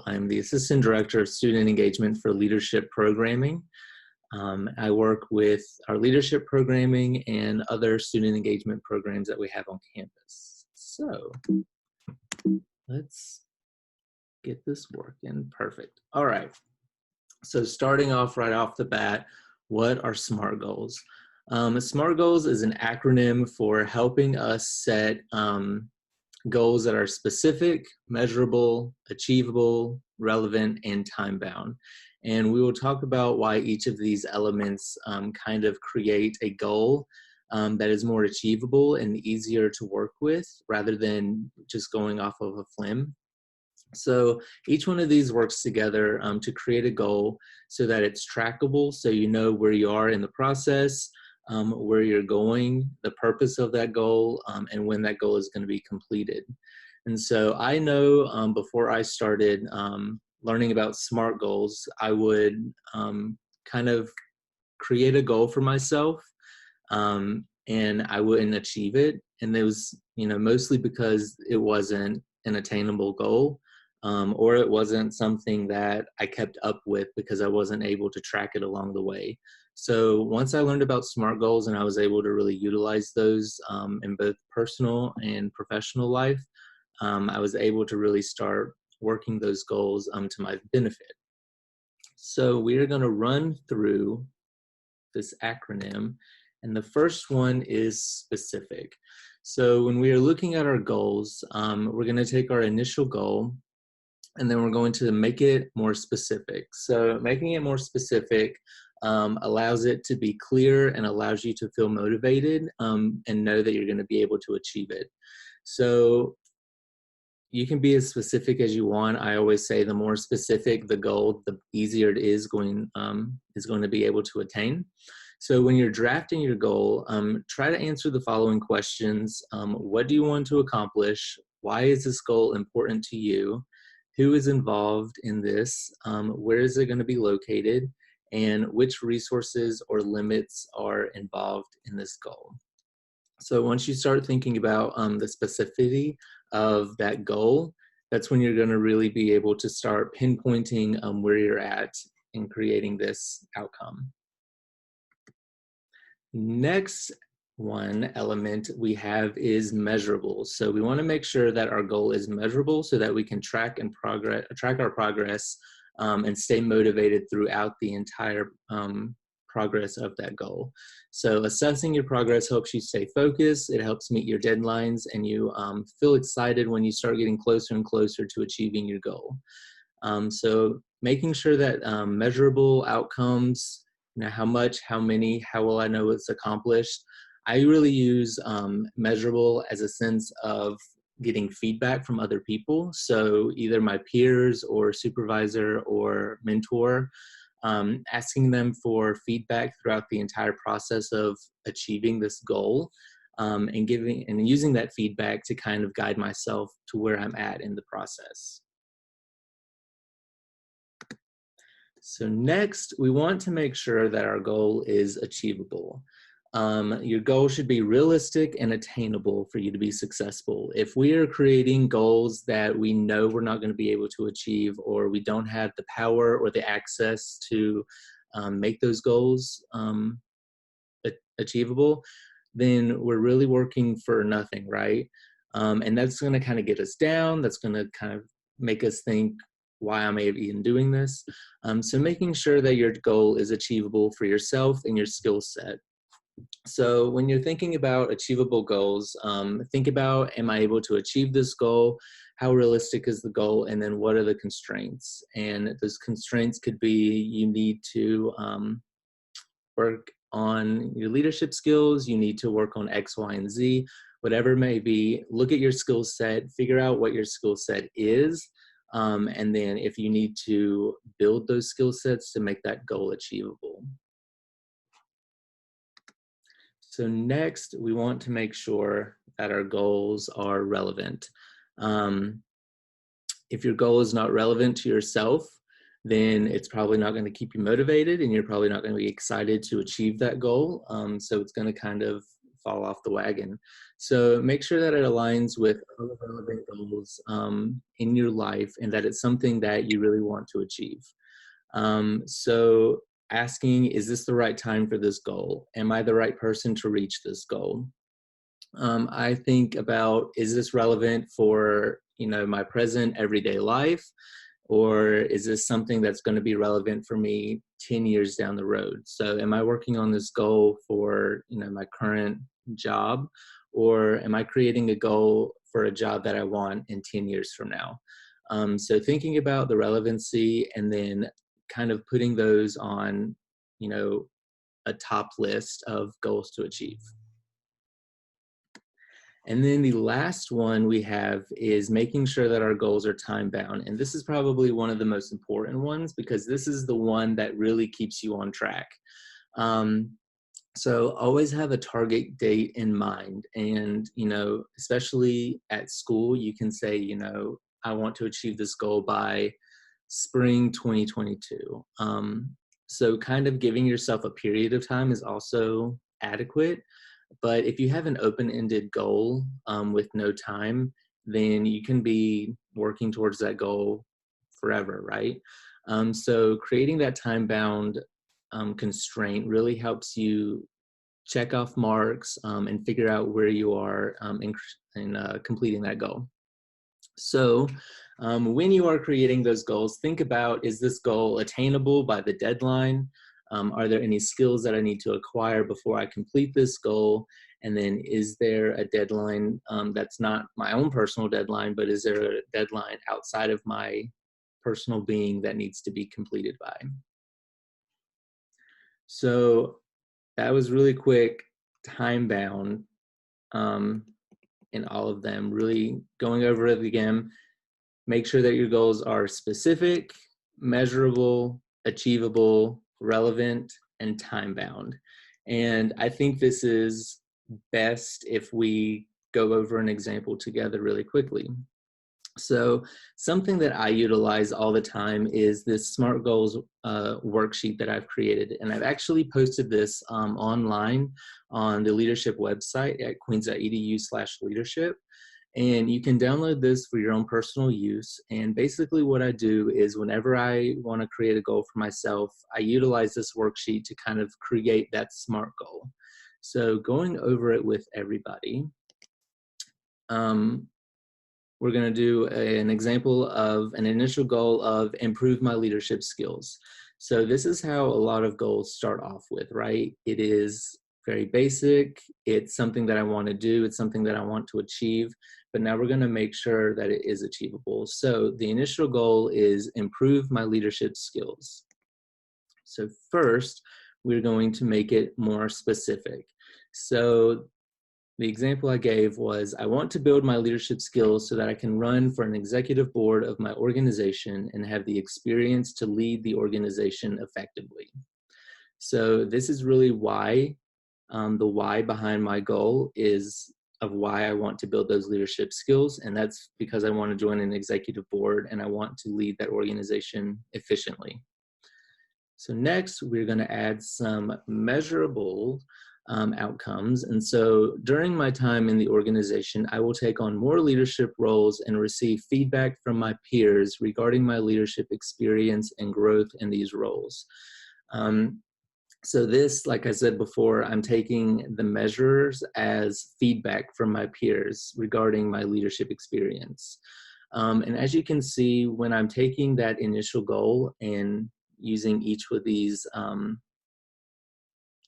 I'm the Assistant Director of Student Engagement for Leadership Programming. I work with our leadership programming and other student engagement programs that we have on campus. So let's get this working. Perfect. All right. So starting off right off the bat, what are SMART goals? SMART goals is an acronym for helping us set goals that are specific, measurable, achievable, relevant, and time-bound. And we will talk about why each of these elements kind of create a goal that is more achievable and easier to work with rather than just going off of a whim. So each one of these works together to create a goal so that it's trackable, so you know where you are in the process, where you're going, the purpose of that goal, and when that goal is going to be completed. And so I know before I started learning about SMART goals, I would kind of create a goal for myself, and I wouldn't achieve it. And it was, mostly because it wasn't an attainable goal, or it wasn't something that I kept up with because I wasn't able to track it along the way. So once I learned about SMART goals and I was able to really utilize those in both personal and professional life, I was able to really start working those goals to my benefit. So we are going to run through this acronym, and the first one is specific. So when we are looking at our goals, we're going to take our initial goal and then we're going to make it more specific. So making it more specific allows it to be clear and allows you to feel motivated and know that you're going to be able to achieve it. So you can be as specific as you want. I always say the more specific the goal, the easier it is going to be able to attain. So when you're drafting your goal, try to answer the following questions. What do you want to accomplish? Why is this goal important to you? Who is involved in this? Where is it going to be located? And which resources or limits are involved in this goal? So once you start thinking about the specificity of that goal, that's when you're going to really be able to start pinpointing where you're at in creating this outcome. Next one element we have is measurable. So we want to make sure that our goal is measurable so that we can track our progress and stay motivated throughout the entire progress of that goal. So assessing your progress helps you stay focused, it helps meet your deadlines, and you feel excited when you start getting closer and closer to achieving your goal. So making sure that measurable outcomes, how much, how many, how will I know it's accomplished? I really use measurable as a sense of getting feedback from other people. So either my peers or supervisor or mentor, asking them for feedback throughout the entire process of achieving this goal, and using that feedback to kind of guide myself to where I'm at in the process. So next, we want to make sure that our goal is achievable. Your goal should be realistic and attainable for you to be successful. If we are creating goals that we know we're not going to be able to achieve, or we don't have the power or the access to make those goals achievable, then we're really working for nothing, right? And that's going to kind of get us down. That's going to kind of make us think, why am I even doing this? So making sure that your goal is achievable for yourself and your skill set. So when you're thinking about achievable goals, think about, am I able to achieve this goal? How realistic is the goal? And then what are the constraints? And those constraints could be, you need to work on your leadership skills, you need to work on X, Y, and Z, whatever it may be. Look at your skill set, figure out what your skill set is, and then if you need to build those skill sets to make that goal achievable. So next, we want to make sure that our goals are relevant. If your goal is not relevant to yourself, then it's probably not going to keep you motivated, and you're probably not going to be excited to achieve that goal. So it's going to kind of fall off the wagon. So make sure that it aligns with other relevant goals in your life and that it's something that you really want to achieve. So asking, is this the right time for this goal? Am I the right person to reach this goal? I think about, is this relevant for, my present everyday life? Or is this something that's going to be relevant for me 10 years down the road? So am I working on this goal for, my current job? Or am I creating a goal for a job that I want in 10 years from now? So thinking about the relevancy and then kind of putting those on, a top list of goals to achieve. And then the last one we have is making sure that our goals are time bound. And this is probably one of the most important ones because this is the one that really keeps you on track. So always have a target date in mind. And, especially at school, you can say, I want to achieve this goal by spring 2022. So kind of giving yourself a period of time is also adequate. But if you have an open-ended goal with no time, then you can be working towards that goal forever, right? So creating that time-bound constraint really helps you check off marks and figure out where you are in completing that goal. So when you are creating those goals, think about, is this goal attainable by the deadline? Are there any skills that I need to acquire before I complete this goal? And then is there a deadline that's not my own personal deadline, but is there a deadline outside of my personal being that needs to be completed by? So that was really quick, time bound in all of them, really going over it again. Make sure that your goals are specific, measurable, achievable, relevant, and time-bound. And I think this is best if we go over an example together really quickly. So something that I utilize all the time is this SMART Goals worksheet that I've created. And I've actually posted this online on the leadership website at queens.edu/leadership. And you can download this for your own personal use. And basically what I do is whenever I want to create a goal for myself, I utilize this worksheet to kind of create that SMART goal. So going over it with everybody, we're going to do an example of an initial goal of improve my leadership skills. So this is how a lot of goals start off with, right? It is very basic. It's something that I want to do. It's something that I want to achieve. But now we're going to make sure that it is achievable. So the initial goal is improve my leadership skills. So first, we're going to make it more specific. So the example I gave was, I want to build my leadership skills so that I can run for an executive board of my organization and have the experience to lead the organization effectively. So this is really why, the why behind my goal is of why I want to build those leadership skills. And that's because I want to join an executive board and I want to lead that organization efficiently. So next, we're going to add some measurable outcomes. And so during my time in the organization, I will take on more leadership roles and receive feedback from my peers regarding my leadership experience and growth in these roles. So this, like I said before, I'm taking the measures as feedback from my peers regarding my leadership experience. And as you can see, when I'm taking that initial goal and using each of these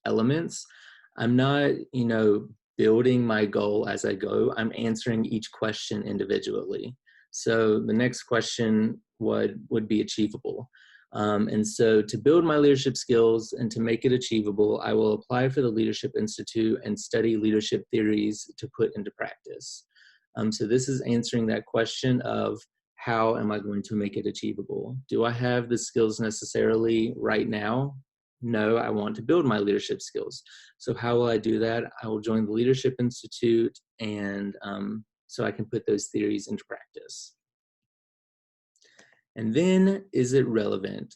elements, I'm not, building my goal as I go. I'm answering each question individually. So the next question would be achievable. And so to build my leadership skills and to make it achievable, I will apply for the Leadership Institute and study leadership theories to put into practice. So this is answering that question of, how am I going to make it achievable? Do I have the skills necessarily right now? No, I want to build my leadership skills. So how will I do that? I will join the Leadership Institute, and so I can put those theories into practice. And then, is it relevant?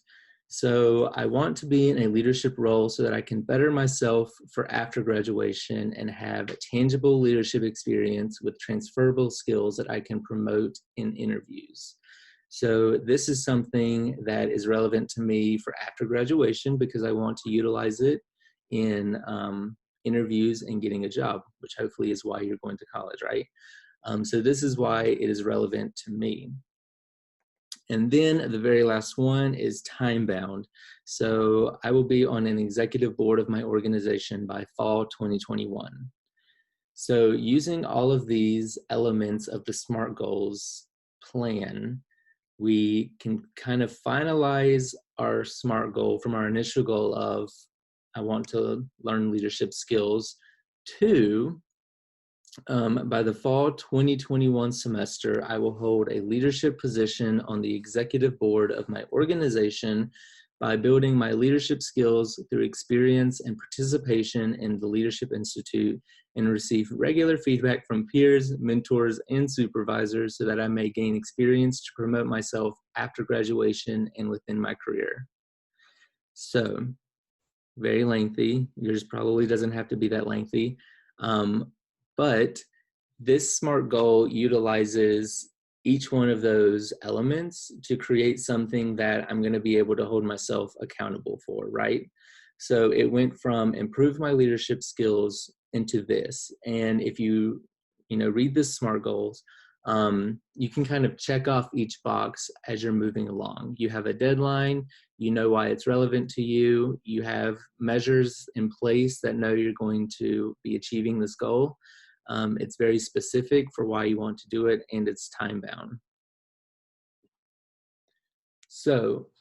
So I want to be in a leadership role so that I can better myself for after graduation and have a tangible leadership experience with transferable skills that I can promote in interviews. So this is something that is relevant to me for after graduation because I want to utilize it in interviews and getting a job, which hopefully is why you're going to college, right? So this is why it is relevant to me. And then the very last one is time bound. So I will be on an executive board of my organization by fall 2021. So using all of these elements of the SMART goals plan, we can kind of finalize our SMART goal from our initial goal of, I want to learn leadership skills, to by the fall 2021 semester, I will hold a leadership position on the executive board of my organization by building my leadership skills through experience and participation in the Leadership Institute and receive regular feedback from peers, mentors, and supervisors so that I may gain experience to promote myself after graduation and within my career. So, very lengthy. Yours probably doesn't have to be that lengthy. But this SMART goal utilizes each one of those elements to create something that I'm going to be able to hold myself accountable for, right? So it went from improve my leadership skills into this. And if you read the SMART goals, you can kind of check off each box as you're moving along. You have a deadline, you know why it's relevant to you, you have measures in place that know you're going to be achieving this goal. It's very specific for why you want to do it, and it's time bound. So